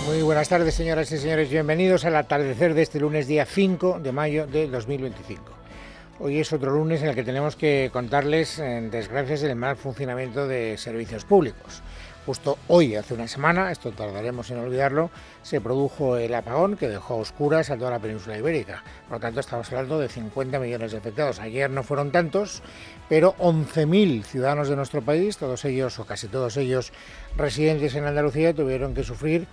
Muy buenas tardes, señoras y señores. Bienvenidos al atardecer de este lunes, día 5 de mayo de 2025. Hoy es otro lunes en el que tenemos que contarles desgracias del mal funcionamiento de servicios públicos. Justo hoy, hace una semana, esto tardaremos en olvidarlo, se produjo el apagón que dejó a oscuras a toda la península ibérica. Por lo tanto, estamos hablando de 50 millones de afectados. Ayer no fueron tantos, pero 11.000 ciudadanos de nuestro país, todos ellos o casi todos ellos residentes en Andalucía, tuvieron que sufrir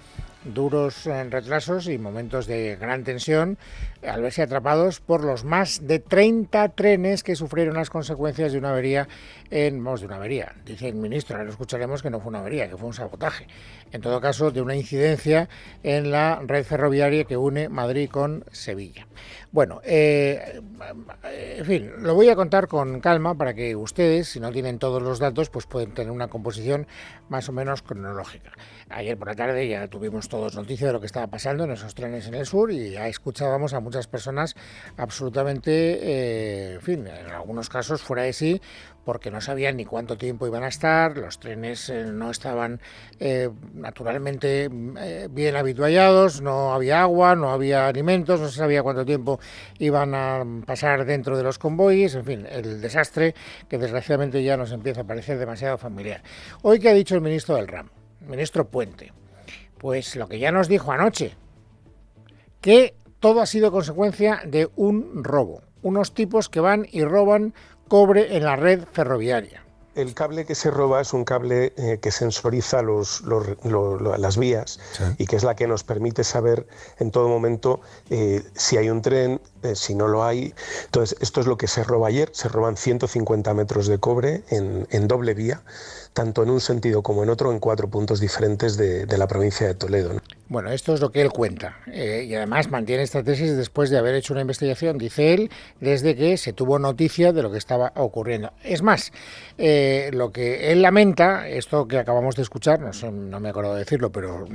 duros retrasos y momentos de gran tensión al verse atrapados por los más de 30 trenes que sufrieron las consecuencias de una avería dice el ministro, ahora escucharemos que no fue una avería, que fue un sabotaje, en todo caso de una incidencia en la red ferroviaria que une Madrid con Sevilla. Bueno, en fin, lo voy a contar con calma para que ustedes, si no tienen todos los datos, pues pueden tener una composición más o menos cronológica. Ayer por la tarde ya tuvimos todos noticia de lo que estaba pasando en esos trenes en el sur y ya escuchábamos a muchas personas absolutamente, en fin, en algunos casos fuera de sí, porque no sabían ni cuánto tiempo iban a estar, los trenes no estaban naturalmente bien habituallados, no había agua, no había alimentos, no se sabía cuánto tiempo iban a pasar dentro de los convoyes, en fin, el desastre que desgraciadamente ya nos empieza a parecer demasiado familiar. Hoy, ¿qué ha dicho el ministro del ramo? El ministro Puente. Pues lo que ya nos dijo anoche, que todo ha sido consecuencia de un robo, unos tipos que van y roban cobre en la red ferroviaria. El cable que se roba es un cable que sensoriza las vías, sí, y que es la que nos permite saber en todo momento si hay un tren, si no lo hay. Entonces, esto es lo que se roba ayer. Se roban 150 metros de cobre en doble vía, tanto en un sentido como en otro, en 4 puntos diferentes de la provincia de Toledo, ¿no? Bueno, esto es lo que él cuenta y además mantiene esta tesis después de haber hecho una investigación, dice él, desde que se tuvo noticia de lo que estaba ocurriendo. Es más, lo que él lamenta, esto que acabamos de escuchar, no me acuerdo de decirlo, pero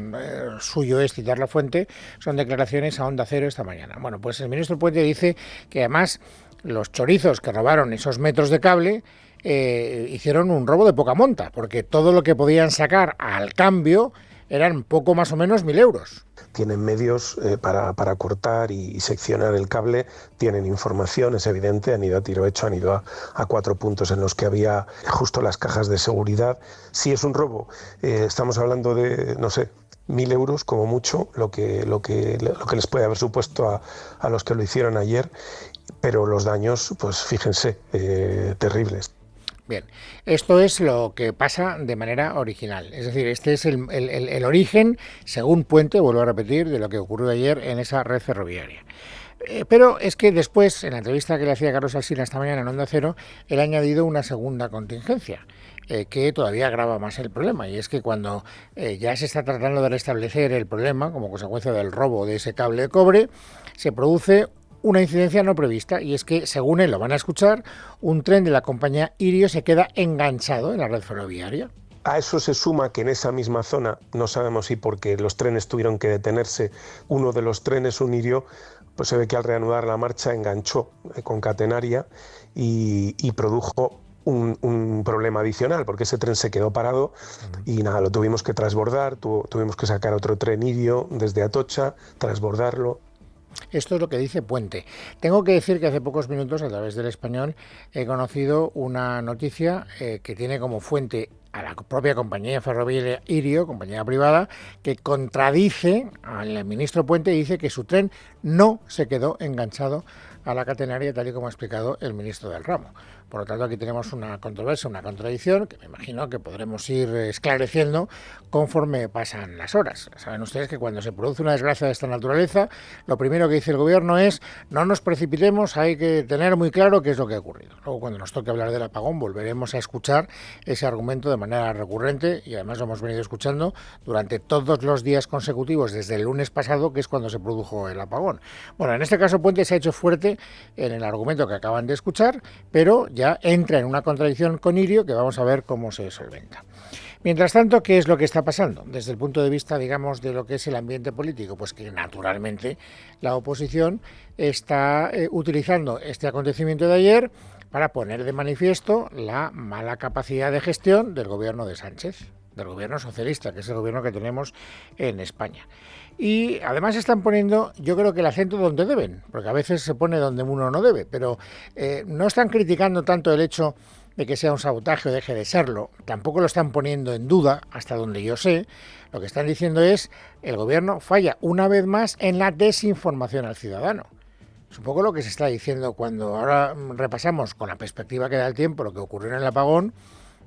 suyo es citar la fuente, son declaraciones a Onda Cero esta mañana. Bueno, pues el ministro Puente dice que además los chorizos que robaron esos metros de cable hicieron un robo de poca monta, porque todo lo que podían sacar al cambio eran poco más o menos 1.000 euros. Tienen medios para cortar y seccionar el cable, tienen información, es evidente, han ido a tiro hecho, han ido a 4 puntos en los que había justo las cajas de seguridad. Si es un robo, estamos hablando de, no sé, 1.000 euros como mucho, lo que les puede haber supuesto a los que lo hicieron ayer, pero los daños, pues fíjense, terribles. Bien, esto es lo que pasa de manera original, es decir, este es el origen, según Puente, vuelvo a repetir, de lo que ocurrió ayer en esa red ferroviaria. Pero es que después, en la entrevista que le hacía Carlos Alsina esta mañana en Onda Cero, él ha añadido una segunda contingencia, que todavía agrava más el problema, y es que cuando ya se está tratando de restablecer el problema, como consecuencia del robo de ese cable de cobre, se produce una incidencia no prevista, y es que, según él, lo van a escuchar, un tren de la compañía Irio se queda enganchado en la red ferroviaria. A eso se suma que en esa misma zona, no sabemos si porque los trenes tuvieron que detenerse, uno de los trenes, un Irio, pues se ve que al reanudar la marcha enganchó con catenaria y produjo un problema adicional, porque ese tren se quedó parado y nada, lo tuvimos que transbordar, tuvimos que sacar otro tren Irio desde Atocha, transbordarlo. Esto es lo que dice Puente. Tengo que decir que hace pocos minutos, a través del Español, he conocido una noticia que tiene como fuente a la propia compañía ferroviaria Irio, compañía privada, que contradice al ministro Puente y dice que su tren no se quedó enganchado a la catenaria, tal y como ha explicado el ministro del ramo. Por lo tanto, aquí tenemos una controversia, una contradicción, que me imagino que podremos ir esclareciendo conforme pasan las horas. Saben ustedes que cuando se produce una desgracia de esta naturaleza, lo primero que dice el gobierno es: no nos precipitemos, hay que tener muy claro qué es lo que ha ocurrido. Luego, cuando nos toque hablar del apagón, volveremos a escuchar ese argumento de manera recurrente, y además lo hemos venido escuchando durante todos los días consecutivos, desde el lunes pasado, que es cuando se produjo el apagón. Bueno, en este caso Puente se ha hecho fuerte en el argumento que acaban de escuchar, pero ya entra en una contradicción con Irio que vamos a ver cómo se solventa. Mientras tanto, ¿qué es lo que está pasando? Desde el punto de vista, digamos, de lo que es el ambiente político, pues que naturalmente la oposición está utilizando este acontecimiento de ayer para poner de manifiesto la mala capacidad de gestión del gobierno de Sánchez. del gobierno socialista, que es el gobierno que tenemos en España. Y además están poniendo, yo creo que el acento donde deben, porque a veces se pone donde uno no debe, pero no están criticando tanto el hecho de que sea un sabotaje o deje de serlo, tampoco lo están poniendo en duda, hasta donde yo sé. Lo que están diciendo es, el gobierno falla una vez más en la desinformación al ciudadano. Es un poco lo que se está diciendo cuando ahora repasamos con la perspectiva que da el tiempo lo que ocurrió en el apagón.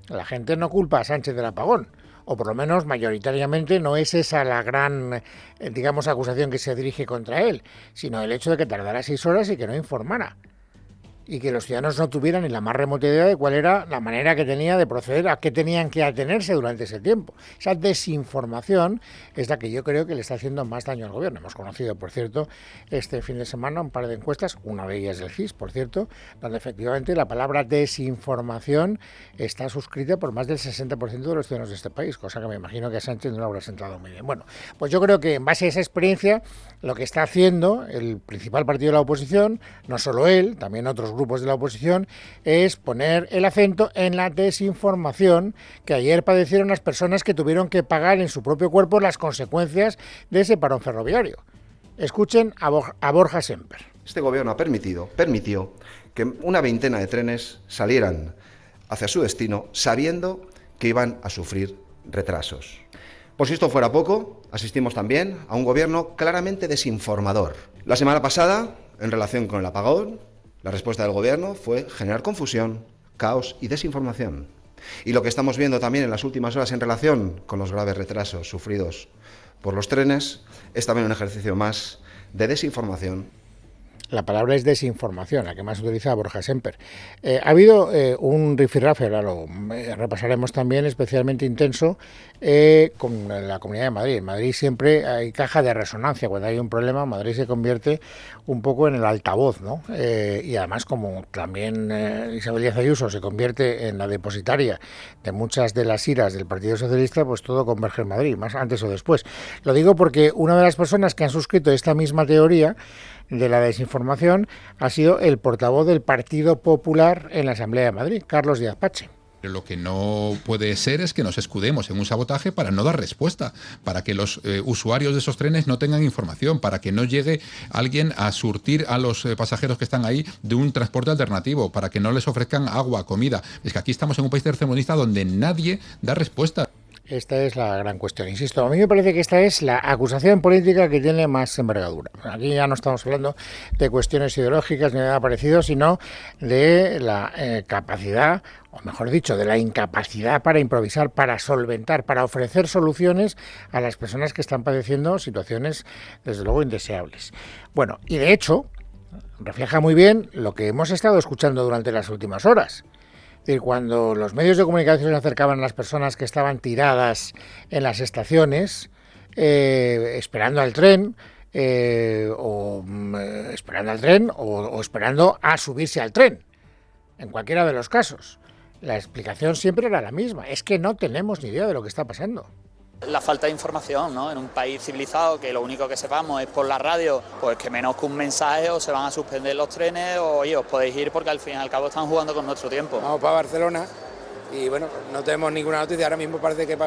La gente no culpa a Sánchez del apagón, o por lo menos mayoritariamente no es esa la gran, digamos, acusación que se dirige contra él, sino el hecho de que tardara 6 horas y que no informara. Y que los ciudadanos no tuvieran ni la más remota idea de cuál era la manera que tenía de proceder, a qué tenían que atenerse durante ese tiempo. Esa desinformación es la que yo creo que le está haciendo más daño al gobierno. Hemos conocido, por cierto, este fin de semana un par de encuestas, una de ellas del CIS, por cierto, donde efectivamente la palabra desinformación está suscrita por más del 60% de los ciudadanos de este país, cosa que me imagino que a Sánchez no le habrá sentado muy bien. Bueno, pues yo creo que en base a esa experiencia, lo que está haciendo el principal partido de la oposición, no solo él, también otros grupos de la oposición, es poner el acento en la desinformación que ayer padecieron las personas que tuvieron que pagar en su propio cuerpo las consecuencias de ese parón ferroviario. Escuchen a Borja Semper. Este gobierno permitió que una veintena de trenes salieran hacia su destino sabiendo que iban a sufrir retrasos. Por si esto fuera poco, asistimos también a un gobierno claramente desinformador. La semana pasada, en relación con el apagón, la respuesta del gobierno fue generar confusión, caos y desinformación. Y lo que estamos viendo también en las últimas horas en relación con los graves retrasos sufridos por los trenes es también un ejercicio más de desinformación. La palabra es desinformación, la que más utiliza Borja Semper. Ha habido un rifirrafe, ahora lo repasaremos también, especialmente intenso con la Comunidad de Madrid. En Madrid siempre hay caja de resonancia. Cuando hay un problema, Madrid se convierte un poco en el altavoz, ¿no? Y además, como también Isabel Díaz Ayuso se convierte en la depositaria de muchas de las iras del Partido Socialista, pues todo converge en Madrid, más antes o después. Lo digo porque una de las personas que han suscrito esta misma teoría de la desinformación ha sido el portavoz del Partido Popular en la Asamblea de Madrid, Carlos Díaz Pache. Pero lo que no puede ser es que nos escudemos en un sabotaje para no dar respuesta, para que los usuarios de esos trenes no tengan información, para que no llegue alguien a surtir a los pasajeros que están ahí de un transporte alternativo, para que no les ofrezcan agua, comida. Es que aquí estamos en un país tercermundista donde nadie da respuesta. Esta es la gran cuestión. Insisto, a mí me parece que esta es la acusación política que tiene más envergadura. Aquí ya no estamos hablando de cuestiones ideológicas ni nada parecido, sino de la capacidad, o mejor dicho, de la incapacidad para improvisar, para solventar, para ofrecer soluciones a las personas que están padeciendo situaciones, desde luego, indeseables. Bueno, y de hecho, refleja muy bien lo que hemos estado escuchando durante las últimas horas. Es decir, cuando los medios de comunicación se acercaban a las personas que estaban tiradas en las estaciones, esperando al tren, o esperando a subirse al tren, en cualquiera de los casos, la explicación siempre era la misma: es que no tenemos ni idea de lo que está pasando. La falta de información, ¿no? En un país civilizado que lo único que sepamos es por la radio, pues que menos que un mensaje o se van a suspender los trenes o oye, os podéis ir porque al fin y al cabo están jugando con nuestro tiempo. Vamos para Barcelona y bueno, no tenemos ninguna noticia. Ahora mismo parece que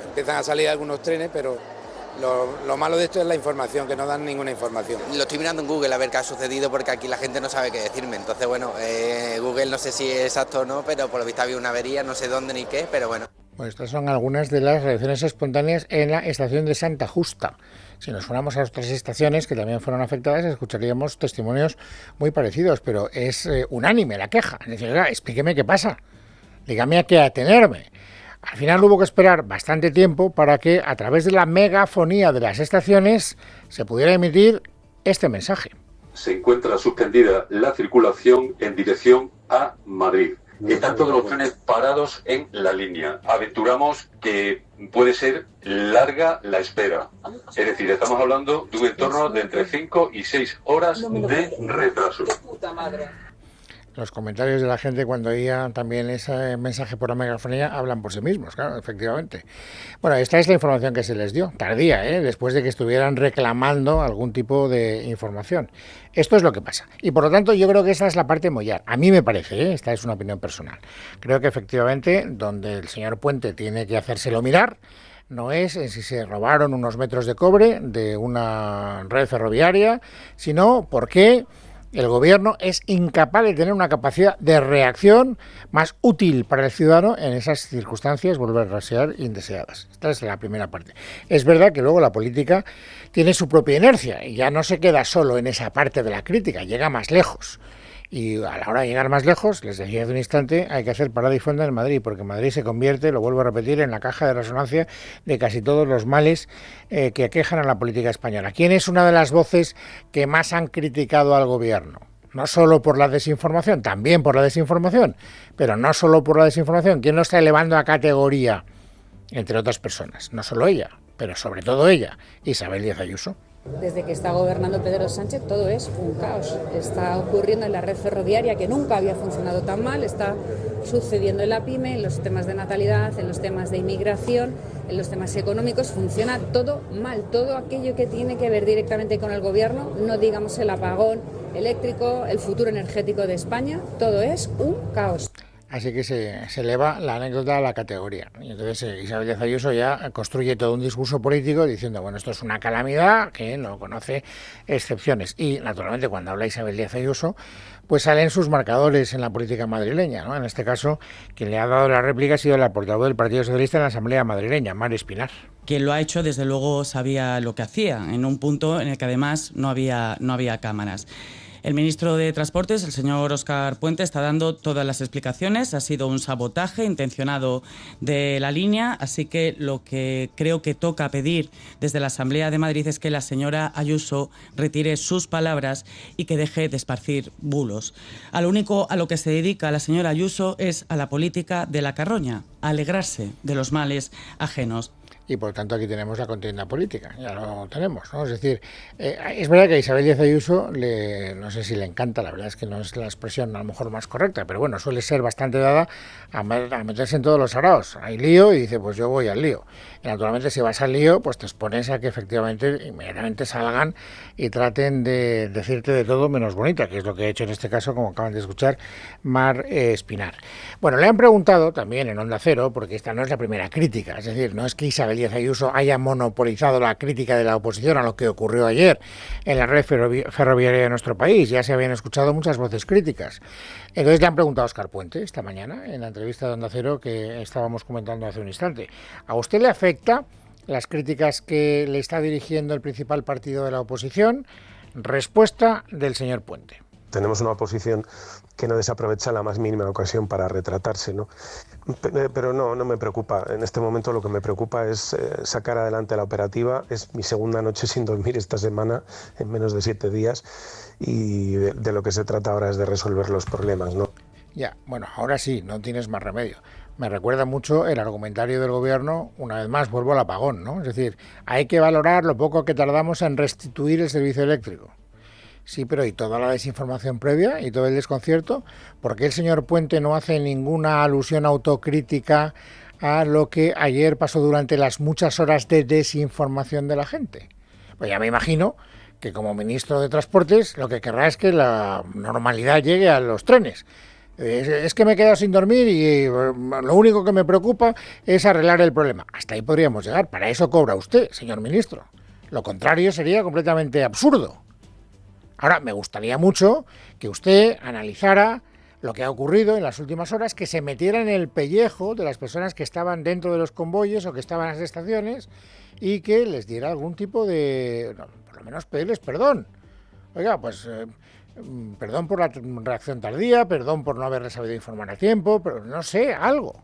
empiezan a salir algunos trenes, pero lo malo de esto es la información, que no dan ninguna información. Lo estoy mirando en Google a ver qué ha sucedido porque aquí la gente no sabe qué decirme. Entonces, bueno, Google no sé si es exacto o no, pero por lo visto había una avería, no sé dónde ni qué, pero bueno. Pues estas son algunas de las reacciones espontáneas en la estación de Santa Justa. Si nos fuéramos a otras estaciones que también fueron afectadas, escucharíamos testimonios muy parecidos, pero es unánime la queja. Es decir, explíqueme qué pasa, dígame a qué atenerme. Al final hubo que esperar bastante tiempo para que, a través de la megafonía de las estaciones, se pudiera emitir este mensaje. Se encuentra suspendida la circulación en dirección a Madrid. Están todos los trenes parados en la línea. Aventuramos que puede ser larga la espera. Es decir, estamos hablando de un entorno de entre 5 y 6 horas de retraso. los comentarios de la gente cuando oía también ese mensaje por la megafonía hablan por sí mismos, claro, efectivamente. Bueno, esta es la información que se les dio, tardía, después de que estuvieran reclamando algún tipo de información. Esto es lo que pasa. Y por lo tanto yo creo que esa es la parte mollar. A mí me parece, esta es una opinión personal. Creo que efectivamente donde el señor Puente tiene que hacérselo mirar no es en si se robaron unos metros de cobre de una red ferroviaria, sino porque el gobierno es incapaz de tener una capacidad de reacción más útil para el ciudadano en esas circunstancias, volver a ser indeseadas. Esta es la primera parte. Es verdad que luego la política tiene su propia inercia y ya no se queda solo en esa parte de la crítica, llega más lejos. Y a la hora de llegar más lejos, les decía hace un instante, hay que hacer parada y fonda en Madrid, porque Madrid se convierte, lo vuelvo a repetir, en la caja de resonancia de casi todos los males que aquejan a la política española. ¿Quién es una de las voces que más han criticado al gobierno? No solo por la desinformación, también por la desinformación, pero no solo por la desinformación. ¿Quién lo está elevando a categoría? Entre otras personas, no solo ella, pero sobre todo ella, Isabel Díaz Ayuso. Desde que está gobernando Pedro Sánchez todo es un caos. Está ocurriendo en la red ferroviaria, que nunca había funcionado tan mal, está sucediendo en la PYME, en los temas de natalidad, en los temas de inmigración, en los temas económicos. Funciona todo mal, todo aquello que tiene que ver directamente con el gobierno, no digamos el apagón eléctrico, el futuro energético de España, todo es un caos. Así que se eleva la anécdota a la categoría. Y entonces Isabel Díaz Ayuso ya construye todo un discurso político diciendo, bueno, esto es una calamidad que no conoce excepciones. Y naturalmente cuando habla Isabel Díaz Ayuso, pues salen sus marcadores en la política madrileña, ¿no? En este caso, quien le ha dado la réplica ha sido la portavoz del Partido Socialista en la Asamblea madrileña, Mar Espinar. Quien lo ha hecho, desde luego, sabía lo que hacía, en un punto en el que además no había cámaras. El ministro de Transportes, el señor Óscar Puente, está dando todas las explicaciones. Ha sido un sabotaje intencionado de la línea, así que lo que creo que toca pedir desde la Asamblea de Madrid es que la señora Ayuso retire sus palabras y que deje de esparcir bulos. A lo único a lo que se dedica la señora Ayuso es a la política de la carroña, a alegrarse de los males ajenos. Y por tanto aquí tenemos la contienda política, ya lo tenemos, ¿no? Es decir, es verdad que a Isabel Díaz Ayuso, no sé si le encanta, la verdad es que no es la expresión a lo mejor más correcta, pero bueno, suele ser bastante dada a meterse en todos los araos. Hay lío y dice, pues yo voy al lío. Y naturalmente si vas al lío, pues te expones a que efectivamente inmediatamente salgan y traten de decirte de todo menos bonita, que es lo que he hecho en este caso, como acaban de escuchar, Mar Espinar. Bueno, le han preguntado también en Onda Cero, porque esta no es la primera crítica, es decir, no es que Isabel Díaz Ayuso haya monopolizado la crítica de la oposición a lo que ocurrió ayer en la red ferroviaria de nuestro país. Ya se habían escuchado muchas voces críticas. Entonces le han preguntado a Óscar Puente esta mañana en la entrevista de Onda Cero que estábamos comentando hace un instante. ¿A usted le afecta las críticas que le está dirigiendo el principal partido de la oposición? Respuesta del señor Puente. Tenemos una oposición que no desaprovecha la más mínima ocasión para retratarse, ¿no? Pero no me preocupa. En este momento lo que me preocupa es sacar adelante la operativa. Es mi segunda noche sin dormir esta semana, en menos de 7 días, y de lo que se trata ahora es de resolver los problemas, ¿no? Ya, bueno, ahora sí, no tienes más remedio. Me recuerda mucho el argumentario del gobierno, una vez más vuelvo al apagón, ¿no? Es decir, hay que valorar lo poco que tardamos en restituir el servicio eléctrico. Sí, pero ¿y toda la desinformación previa y todo el desconcierto? ¿Por qué el señor Puente no hace ninguna alusión autocrítica a lo que ayer pasó durante las muchas horas de desinformación de la gente? Pues ya me imagino que como ministro de Transportes lo que querrá es que la normalidad llegue a los trenes. Es que me he quedado sin dormir y lo único que me preocupa es arreglar el problema. Hasta ahí podríamos llegar. Para eso cobra usted, señor ministro. Lo contrario sería completamente absurdo. Ahora, me gustaría mucho que usted analizara lo que ha ocurrido en las últimas horas, que se metiera en el pellejo de las personas que estaban dentro de los convoyes o que estaban en las estaciones y que les diera algún tipo de, por lo menos pedirles perdón. Oiga, pues perdón por la reacción tardía, perdón por no haberles sabido informar a tiempo, pero no sé, algo.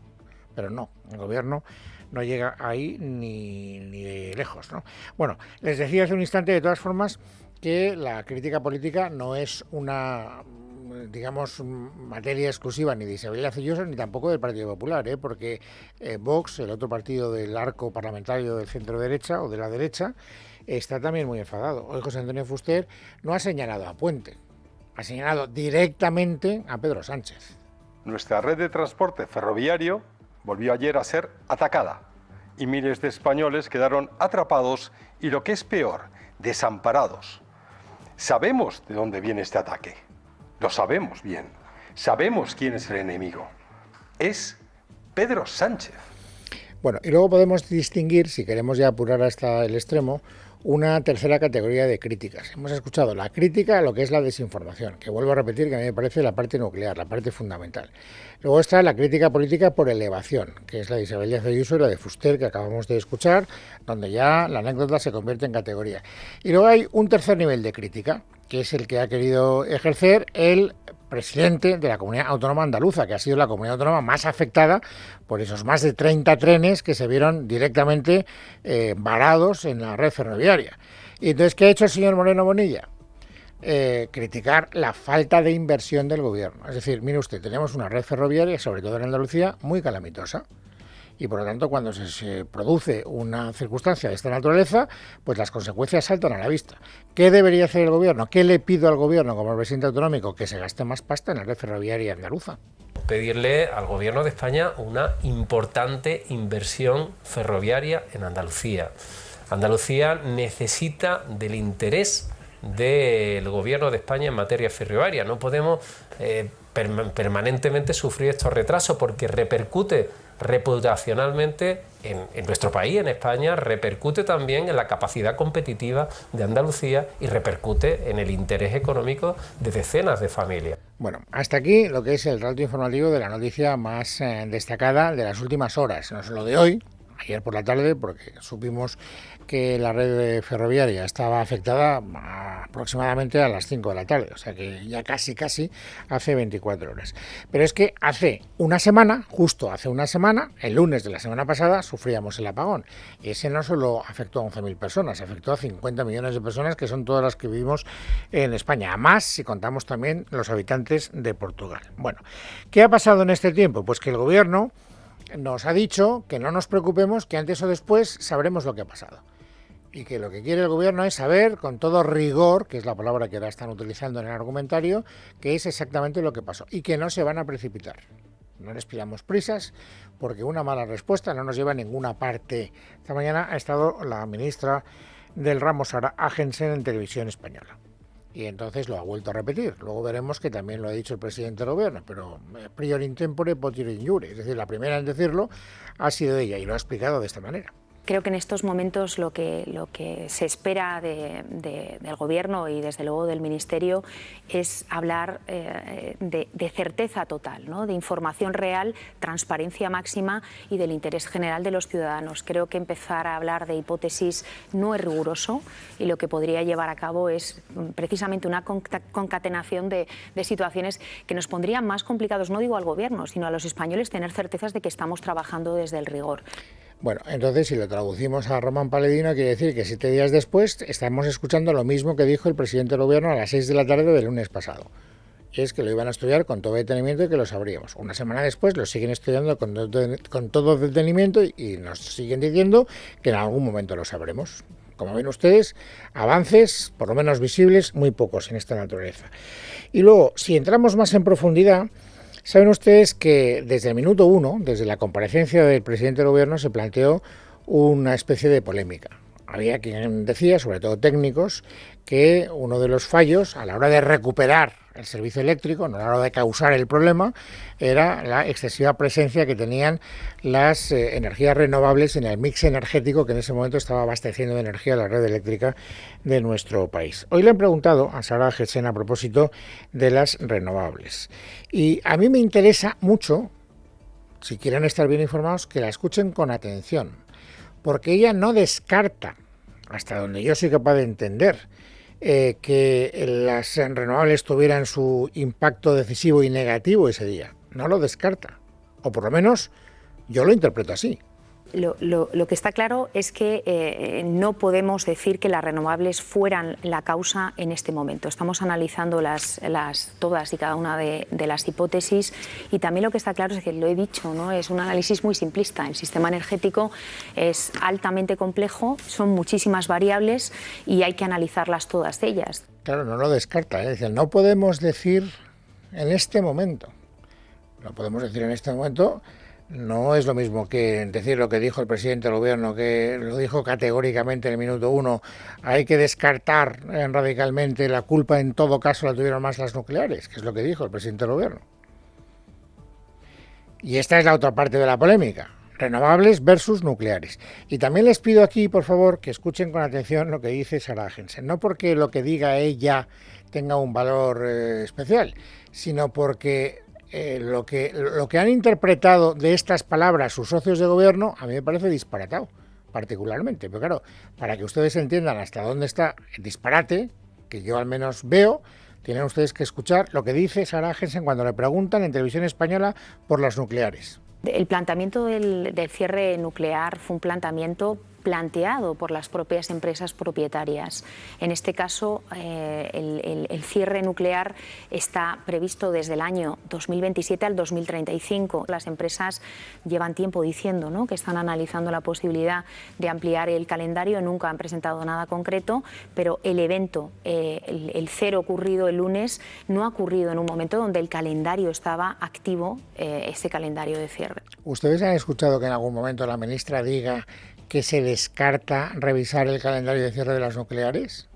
Pero no, el gobierno no llega ahí ni de lejos, ¿no? Bueno, les decía hace un instante, de todas formas, que la crítica política no es una, digamos, materia exclusiva ni de Isabel Díaz Ayuso ni tampoco del Partido Popular, porque Vox, el otro partido del arco parlamentario del centro derecha o de la derecha, está también muy enfadado. Hoy José Antonio Fuster no ha señalado a Puente, ha señalado directamente a Pedro Sánchez. Nuestra red de transporte ferroviario volvió ayer a ser atacada y miles de españoles quedaron atrapados y, lo que es peor, desamparados. Sabemos de dónde viene este ataque, lo sabemos bien, sabemos quién es el enemigo. Es Pedro Sánchez. Bueno, y luego podemos distinguir, si queremos ya apurar hasta el extremo, una tercera categoría de críticas. Hemos escuchado la crítica a lo que es la desinformación, que vuelvo a repetir que a mí me parece la parte nuclear, la parte fundamental. Luego está la crítica política por elevación, que es la de Isabel Díaz Ayuso y la de Fuster, que acabamos de escuchar, donde ya la anécdota se convierte en categoría. Y luego hay un tercer nivel de crítica, que es el que ha querido ejercer el presidente de la Comunidad Autónoma Andaluza, que ha sido la comunidad autónoma más afectada por esos más de 30 trenes que se vieron directamente varados en la red ferroviaria. Y entonces, ¿qué ha hecho el señor Moreno Bonilla? Criticar la falta de inversión del gobierno. Es decir, mire usted, tenemos una red ferroviaria, sobre todo en Andalucía, muy calamitosa. Y por lo tanto, cuando se produce una circunstancia de esta naturaleza, pues las consecuencias saltan a la vista. ¿Qué debería hacer el gobierno? ¿Qué le pido al gobierno como presidente autonómico? Que se gaste más pasta en la red ferroviaria andaluza. Pedirle al gobierno de España una importante inversión ferroviaria en Andalucía. Andalucía necesita del interés del gobierno de España en materia ferroviaria. No podemos permanentemente sufrir estos retrasos porque repercute reputacionalmente en nuestro país, en España, repercute también en la capacidad competitiva de Andalucía y repercute en el interés económico de decenas de familias. Bueno, hasta aquí lo que es el relato informativo de la noticia más destacada de las últimas horas. No solo de hoy, ayer por la tarde, porque supimos que la red ferroviaria estaba afectada aproximadamente a las 5 de la tarde, o sea que ya casi hace 24 horas. Pero es que hace una semana, justo hace una semana, el lunes de la semana pasada, sufríamos el apagón. Y ese no solo afectó a 11.000 personas, afectó a 50 millones de personas, que son todas las que vivimos en España, a más si contamos también los habitantes de Portugal. Bueno, ¿qué ha pasado en este tiempo? Pues que el gobierno nos ha dicho que no nos preocupemos, que antes o después sabremos lo que ha pasado. Y que lo que quiere el gobierno es saber, con todo rigor, que es la palabra que ahora están utilizando en el argumentario, qué es exactamente lo que pasó. Y que no se van a precipitar. No les pidamos prisas, porque una mala respuesta no nos lleva a ninguna parte. Esta mañana ha estado la ministra del ramo, Sara Agensen, en Televisión Española. Y entonces lo ha vuelto a repetir. Luego veremos que también lo ha dicho el presidente del gobierno, pero prior in tempore, potior in iure. Es decir, la primera en decirlo ha sido ella y lo ha explicado de esta manera. Creo que en estos momentos lo que se espera del Gobierno y desde luego del Ministerio es hablar de certeza total, ¿no? De información real, transparencia máxima y del interés general de los ciudadanos. Creo que empezar a hablar de hipótesis no es riguroso y lo que podría llevar a cabo es precisamente una concatenación de situaciones que nos pondrían más complicados, no digo al Gobierno, sino a los españoles, tener certezas de que estamos trabajando desde el rigor. Bueno, entonces si lo traducimos a Román Paladino, quiere decir que 7 días después estamos escuchando lo mismo que dijo el presidente del gobierno a las 6 de la tarde del lunes pasado. Y es que lo iban a estudiar con todo detenimiento y que lo sabríamos. Una semana después lo siguen estudiando con todo detenimiento y nos siguen diciendo que en algún momento lo sabremos. Como ven ustedes, avances, por lo menos visibles, muy pocos en esta naturaleza. Y luego, si entramos más en profundidad, saben ustedes que desde el minuto 1, desde la comparecencia del presidente del gobierno, se planteó una especie de polémica. Había quien decía, sobre todo técnicos, que uno de los fallos a la hora de recuperar el servicio eléctrico, no a la hora de causar el problema, era la excesiva presencia que tenían las energías renovables en el mix energético que en ese momento estaba abasteciendo de energía la red eléctrica de nuestro país. Hoy le han preguntado a Sara Agensen a propósito de las renovables. Y a mí me interesa mucho, si quieren estar bien informados, que la escuchen con atención, porque ella no descarta, hasta donde yo soy capaz de entender, que las renovables tuvieran su impacto decisivo y negativo ese día. No lo descarta, o por lo menos yo lo interpreto así. Lo que está claro es que no podemos decir que las renovables fueran la causa en este momento. Estamos analizando todas y cada una de las hipótesis y también lo que está claro es que, lo he dicho, ¿no? Es un análisis muy simplista. El sistema energético es altamente complejo, son muchísimas variables y hay que analizarlas todas ellas. Claro, no lo descarta, ¿eh? Dice, no podemos decir en este momento. No podemos decir en este momento, no es lo mismo que decir lo que dijo el presidente del gobierno, que lo dijo categóricamente en el minuto 1, hay que descartar radicalmente, la culpa en todo caso la tuvieron más las nucleares, que es lo que dijo el presidente del gobierno. Y esta es la otra parte de la polémica, renovables versus nucleares. Y también les pido aquí, por favor, que escuchen con atención lo que dice Sara Agentsen, no porque lo que diga ella tenga un valor especial, sino porque lo que han interpretado de estas palabras sus socios de gobierno a mí me parece disparatado, particularmente. Pero claro, para que ustedes entiendan hasta dónde está el disparate, que yo al menos veo, tienen ustedes que escuchar lo que dice Sara Agentsen cuando le preguntan en Televisión Española por las nucleares. El planteamiento del cierre nuclear fue un planteamiento planteado por las propias empresas propietarias. En este caso, el cierre nuclear está previsto desde el año 2027 al 2035. Las empresas llevan tiempo diciendo, ¿no?, que están analizando la posibilidad de ampliar el calendario. Nunca han presentado nada concreto, pero el evento, el cero ocurrido el lunes, no ha ocurrido en un momento donde el calendario estaba activo, ese calendario de cierre. ¿Ustedes han escuchado que en algún momento la ministra diga que se descarta revisar el calendario de cierre de las nucleares?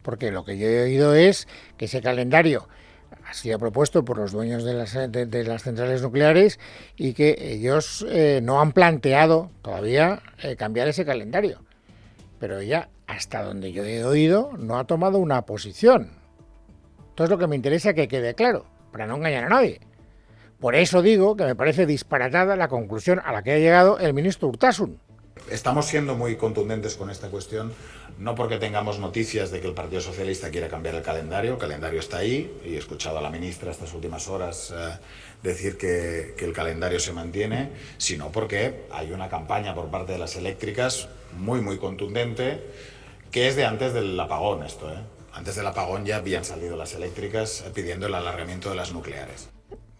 Porque lo que yo he oído es que ese calendario ha sido propuesto por los dueños de las centrales nucleares y que ellos no han planteado todavía cambiar ese calendario. Pero ella, hasta donde yo he oído, no ha tomado una posición. Entonces lo que me interesa es que quede claro, para no engañar a nadie. Por eso digo que me parece disparatada la conclusión a la que ha llegado el ministro Urtasun. Estamos siendo muy contundentes con esta cuestión, no porque tengamos noticias de que el Partido Socialista quiere cambiar el calendario está ahí, y he escuchado a la ministra estas últimas horas decir que el calendario se mantiene, sino porque hay una campaña por parte de las eléctricas muy contundente, que es de antes del apagón esto, ¿eh? Antes del apagón ya habían salido las eléctricas pidiendo el alargamiento de las nucleares.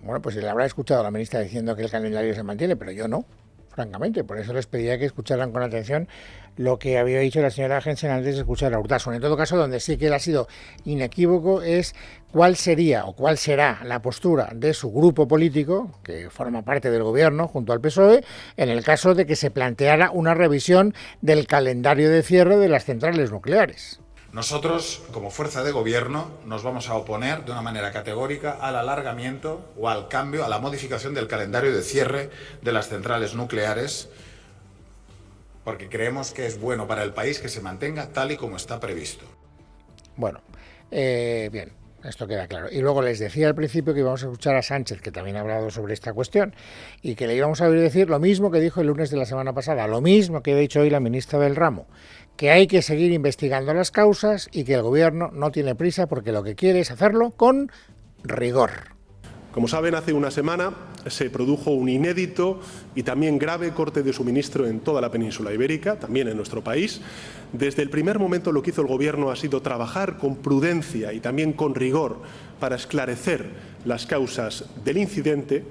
Bueno, pues le habrá escuchado a la ministra diciendo que el calendario se mantiene, pero yo no. Francamente, por eso les pedía que escucharan con atención lo que había dicho la señora Agentsen antes de escuchar a Urtasun. En todo caso, donde sí que él ha sido inequívoco es cuál sería o cuál será la postura de su grupo político, que forma parte del gobierno junto al PSOE, en el caso de que se planteara una revisión del calendario de cierre de las centrales nucleares. Nosotros, como fuerza de gobierno, nos vamos a oponer de una manera categórica al alargamiento o al cambio, a la modificación del calendario de cierre de las centrales nucleares, porque creemos que es bueno para el país que se mantenga tal y como está previsto. Bueno, bien, esto queda claro. Y luego les decía al principio que íbamos a escuchar a Sánchez, que también ha hablado sobre esta cuestión, y que le íbamos a oír decir lo mismo que dijo el lunes de la semana pasada, lo mismo que ha dicho hoy la ministra del ramo, que hay que seguir investigando las causas y que el gobierno no tiene prisa porque lo que quiere es hacerlo con rigor. Como saben, hace una semana se produjo un inédito y también grave corte de suministro en toda la península ibérica, también en nuestro país. Desde el primer momento lo que hizo el Gobierno ha sido trabajar con prudencia y también con rigor para esclarecer las causas del incidente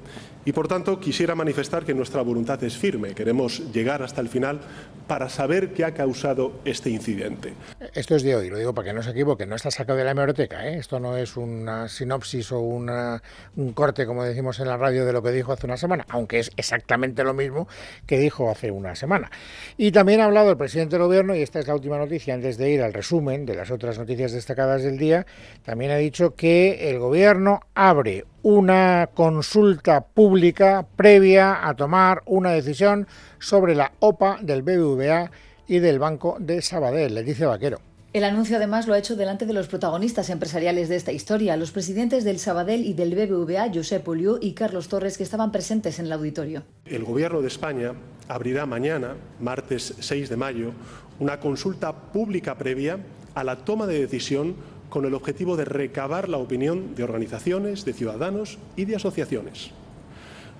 y, por tanto, quisiera manifestar que nuestra voluntad es firme. Queremos llegar hasta el final para saber qué ha causado este incidente. Esto es de hoy, lo digo para que no se equivoquen, no está sacado de la hemeroteca, ¿eh? Esto no es una sinopsis o un corte, como decimos en la radio, de lo que dijo hace una semana, aunque es exactamente lo mismo que dijo hace una semana. Y también ha hablado el presidente del gobierno, y esta es la última noticia antes de ir al resumen de las otras noticias destacadas del día, también ha dicho que el gobierno abre una consulta pública previa a tomar una decisión sobre la OPA del BBVA y del Banco de Sabadell. Leticia Vaquero. El anuncio además lo ha hecho delante de los protagonistas empresariales de esta historia, los presidentes del Sabadell y del BBVA, Josep Oliu y Carlos Torres, que estaban presentes en el auditorio. El Gobierno de España abrirá mañana, martes 6 de mayo, una consulta pública previa a la toma de decisión con el objetivo de recabar la opinión de organizaciones, de ciudadanos y de asociaciones.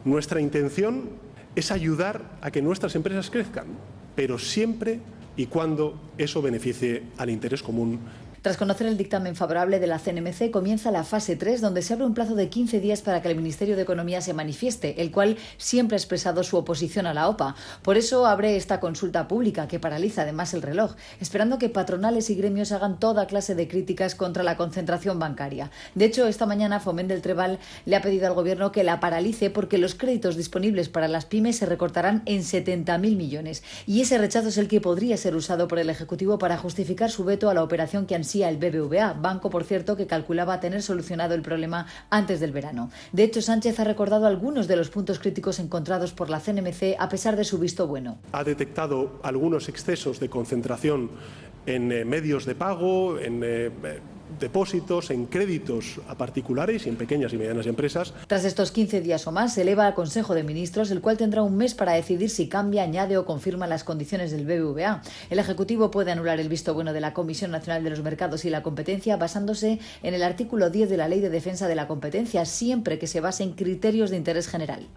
Nuestra intención es ayudar a que nuestras empresas crezcan, pero siempre y cuando eso beneficie al interés común Tras conocer el dictamen favorable de la CNMC, comienza la fase 3, donde se abre un plazo de 15 días para que el Ministerio de Economía se manifieste, el cual siempre ha expresado su oposición a la OPA. Por eso abre esta consulta pública, que paraliza además el reloj, esperando que patronales y gremios hagan toda clase de críticas contra la concentración bancaria. De hecho, esta mañana Foment del Treball le ha pedido al Gobierno que la paralice porque los créditos disponibles para las pymes se recortarán en 70.000 millones. Y ese rechazo es el que podría ser usado por el Ejecutivo para justificar su veto a la operación que ansía el BBVA, banco, por cierto, que calculaba tener solucionado el problema antes del verano. De hecho, Sánchez ha recordado algunos de los puntos críticos encontrados por la CNMC a pesar de su visto bueno. Ha detectado algunos excesos de concentración en medios de pago, en depósitos, en créditos a particulares y en pequeñas y medianas empresas. Tras estos 15 días o más, se eleva al Consejo de Ministros, el cual tendrá un mes para decidir si cambia, añade o confirma las condiciones del BBVA. El Ejecutivo puede anular el visto bueno de la Comisión Nacional de los Mercados y la Competencia basándose en el artículo 10 de la Ley de Defensa de la Competencia, siempre que se base en criterios de interés general.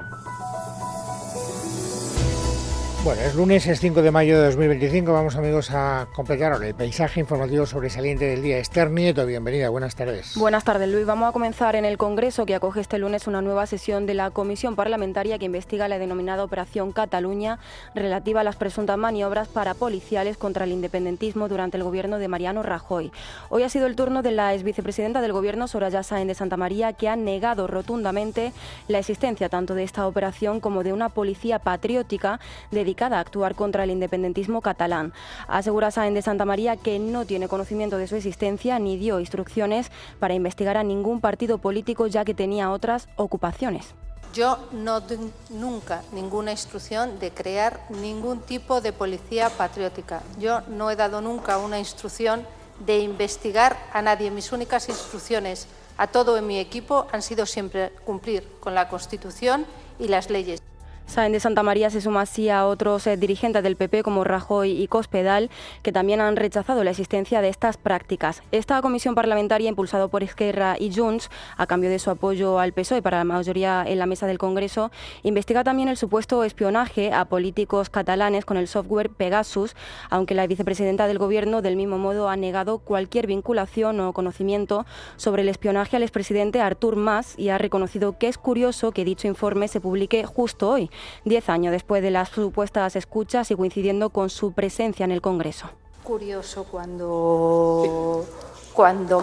Bueno, es lunes, es 5 de mayo de 2025. Vamos, amigos, a completar ahora el paisaje informativo sobresaliente del día. Esther Nieto, bienvenida, buenas tardes. Buenas tardes, Luis. Vamos a comenzar en el Congreso, que acoge este lunes una nueva sesión de la Comisión Parlamentaria que investiga la denominada Operación Cataluña, relativa a las presuntas maniobras parapoliciales contra el independentismo durante el gobierno de Mariano Rajoy. Hoy ha sido el turno de la exvicepresidenta del Gobierno, Soraya Sáenz de Santamaría, que ha negado rotundamente la existencia tanto de esta operación como de una policía patriótica dedicada a actuar contra el independentismo catalán. Asegura Sáenz de Santamaría que no tiene conocimiento de su existencia ni dio instrucciones para investigar a ningún partido político, ya que tenía otras ocupaciones. Yo no doy nunca ninguna instrucción de crear ningún tipo de policía patriótica. Yo no he dado nunca una instrucción de investigar a nadie. Mis únicas instrucciones a todo en mi equipo han sido siempre cumplir con la Constitución y las leyes. Sáenz de Santamaría se suma así a otros dirigentes del PP como Rajoy y Cospedal, que también han rechazado la existencia de estas prácticas. Esta comisión parlamentaria, impulsada por Esquerra y Junts, a cambio de su apoyo al PSOE para la mayoría en la mesa del Congreso, investiga también el supuesto espionaje a políticos catalanes con el software Pegasus, aunque la vicepresidenta del Gobierno del mismo modo ha negado cualquier vinculación o conocimiento sobre el espionaje al expresidente Artur Mas y ha reconocido que es curioso que dicho informe se publique justo hoy, 10 años después de las supuestas escuchas y coincidiendo con su presencia en el Congreso. Curioso cuando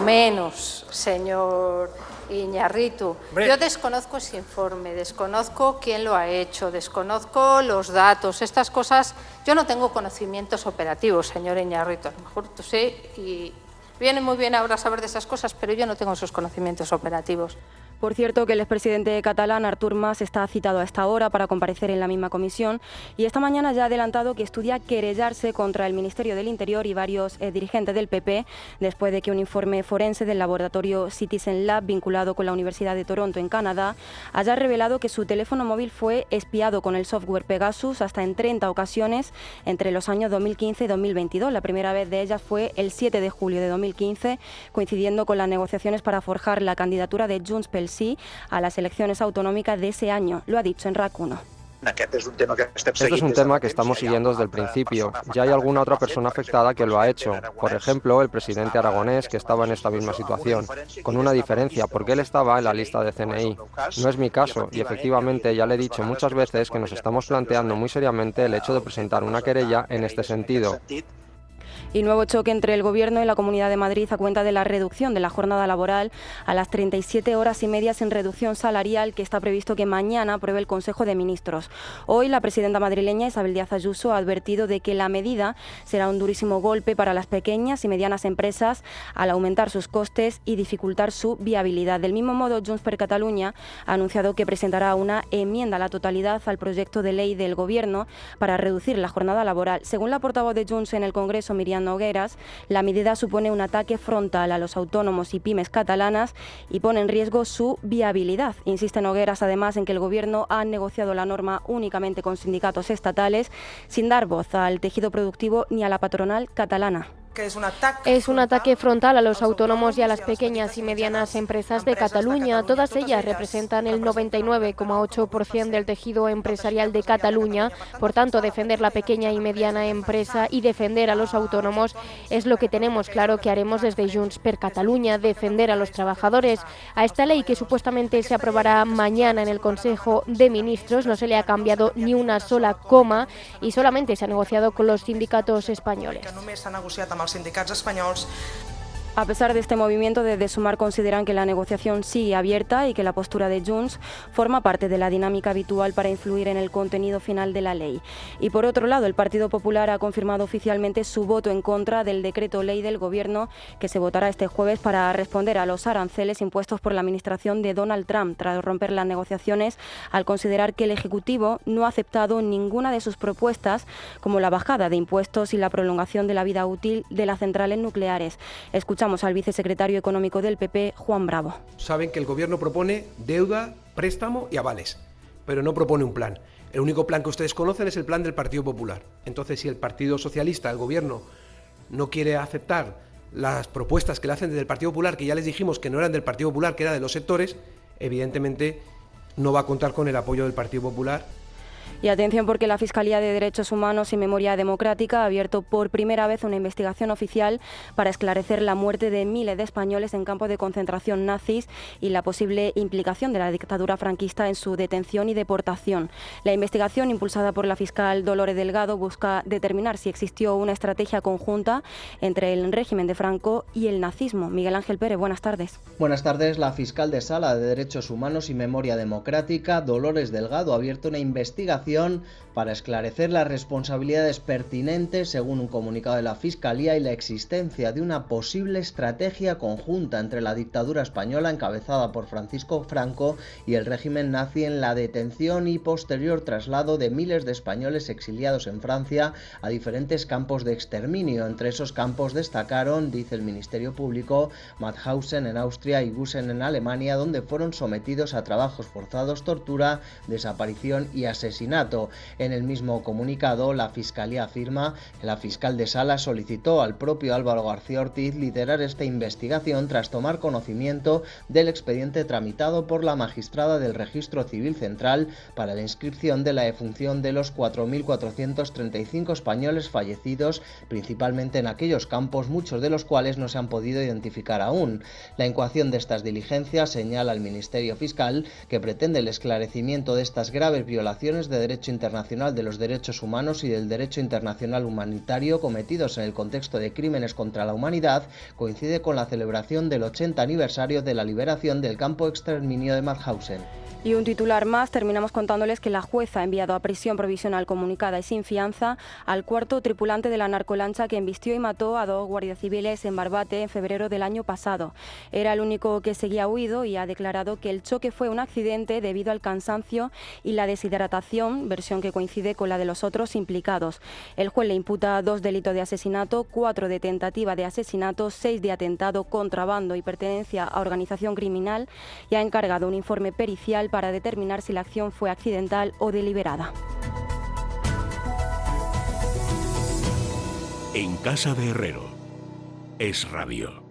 menos, señor Iñarritu. Yo desconozco ese informe, desconozco quién lo ha hecho, desconozco los datos, estas cosas. Yo no tengo conocimientos operativos, señor Iñarritu. A lo mejor tú sí, y viene muy bien ahora saber de esas cosas, pero yo no tengo esos conocimientos operativos. Por cierto, que el expresidente catalán Artur Mas está citado a esta hora para comparecer en la misma comisión y esta mañana ya ha adelantado que estudia querellarse contra el Ministerio del Interior y varios dirigentes del PP después de que un informe forense del laboratorio Citizen Lab vinculado con la Universidad de Toronto en Canadá haya revelado que su teléfono móvil fue espiado con el software Pegasus hasta en 30 ocasiones entre los años 2015 y 2022. La primera vez de ellas fue el 7 de julio de 2015, coincidiendo con las negociaciones para forjar la candidatura de Junts pel Sí a las elecciones autonómicas de ese año, lo ha dicho en RAC 1. Este es un tema que estamos siguiendo desde el principio. Ya hay alguna otra persona afectada que lo ha hecho. Por ejemplo, el presidente aragonés, que estaba en esta misma situación, con una diferencia, porque él estaba en la lista de CNI. No es mi caso, y efectivamente ya le he dicho muchas veces que nos estamos planteando muy seriamente el hecho de presentar una querella en este sentido. Y nuevo choque entre el Gobierno y la Comunidad de Madrid a cuenta de la reducción de la jornada laboral a las 37 horas y media sin reducción salarial que está previsto que mañana apruebe el Consejo de Ministros. Hoy la presidenta madrileña Isabel Díaz Ayuso ha advertido de que la medida será un durísimo golpe para las pequeñas y medianas empresas al aumentar sus costes y dificultar su viabilidad. Del mismo modo, Junts per Catalunya ha anunciado que presentará una enmienda a la totalidad al proyecto de ley del Gobierno para reducir la jornada laboral. Según la portavoz de Junts en el Congreso, Miriam Nogueras, la medida supone un ataque frontal a los autónomos y pymes catalanas y pone en riesgo su viabilidad. Insiste Nogueras además en que el Gobierno ha negociado la norma únicamente con sindicatos estatales sin dar voz al tejido productivo ni a la patronal catalana. Es un ataque frontal a los autónomos y a las pequeñas y medianas empresas de Cataluña. Todas ellas representan el 99,8% del tejido empresarial de Cataluña. Por tanto, defender la pequeña y mediana empresa y defender a los autónomos es lo que tenemos claro que haremos desde Junts per Catalunya, defender a los trabajadores. A esta ley que supuestamente se aprobará mañana en el Consejo de Ministros no se le ha cambiado ni una sola coma y solamente se ha negociado con los sindicatos españoles. A pesar de este movimiento, desde Sumar consideran que la negociación sigue abierta y que la postura de Junts forma parte de la dinámica habitual para influir en el contenido final de la ley. Y por otro lado, el Partido Popular ha confirmado oficialmente su voto en contra del decreto ley del Gobierno que se votará este jueves para responder a los aranceles impuestos por la administración de Donald Trump tras romper las negociaciones al considerar que el Ejecutivo no ha aceptado ninguna de sus propuestas, como la bajada de impuestos y la prolongación de la vida útil de las centrales nucleares. Escuchamos al vicesecretario económico del PP, Juan Bravo. Saben que el Gobierno propone deuda, préstamo y avales, pero no propone un plan. El único plan que ustedes conocen es el plan del Partido Popular. Entonces, si el Partido Socialista, el Gobierno, no quiere aceptar las propuestas que le hacen desde el Partido Popular, que ya les dijimos que no eran del Partido Popular, que era de los sectores, evidentemente no va a contar con el apoyo del Partido Popular. Y atención, porque la Fiscalía de Derechos Humanos y Memoria Democrática ha abierto por primera vez una investigación oficial para esclarecer la muerte de miles de españoles en campos de concentración nazis y la posible implicación de la dictadura franquista en su detención y deportación. La investigación, impulsada por la fiscal Dolores Delgado, busca determinar si existió una estrategia conjunta entre el régimen de Franco y el nazismo. Miguel Ángel Pérez, buenas tardes. Buenas tardes. La fiscal de Sala de Derechos Humanos y Memoria Democrática, Dolores Delgado, ha abierto una investigación para esclarecer las responsabilidades pertinentes, según un comunicado de la Fiscalía, y la existencia de una posible estrategia conjunta entre la dictadura española encabezada por Francisco Franco y el régimen nazi en la detención y posterior traslado de miles de españoles exiliados en Francia a diferentes campos de exterminio. Entre esos campos destacaron, dice el Ministerio Público, Mauthausen en Austria y Gusen en Alemania, donde fueron sometidos a trabajos forzados, tortura, desaparición y asesinato. En el mismo comunicado, la Fiscalía afirma que la fiscal de Sala solicitó al propio Álvaro García Ortiz liderar esta investigación tras tomar conocimiento del expediente tramitado por la magistrada del Registro Civil Central para la inscripción de la defunción de los 4.435 españoles fallecidos, principalmente en aquellos campos, muchos de los cuales no se han podido identificar aún. La incoación de estas diligencias señala al Ministerio Fiscal que pretende el esclarecimiento de estas graves violaciones de derecho internacional de los derechos humanos y del derecho internacional humanitario cometidos en el contexto de crímenes contra la humanidad. Coincide con la celebración del 80 aniversario de la liberación del campo de exterminio de Mauthausen. Y un titular más, terminamos contándoles que la jueza ha enviado a prisión provisional comunicada y sin fianza al cuarto tripulante de la narcolancha que embistió y mató a 2 guardias civiles en Barbate en febrero del año pasado. Era el único que seguía huido y ha declarado que el choque fue un accidente debido al cansancio y la deshidratación, versión que coincide con la de los otros implicados. El juez le imputa 2 delitos de asesinato, 4 de tentativa de asesinato, 6 de atentado, contrabando y pertenencia a organización criminal y ha encargado un informe pericial para determinar si la acción fue accidental o deliberada. En casa de Herrero, Es Radio.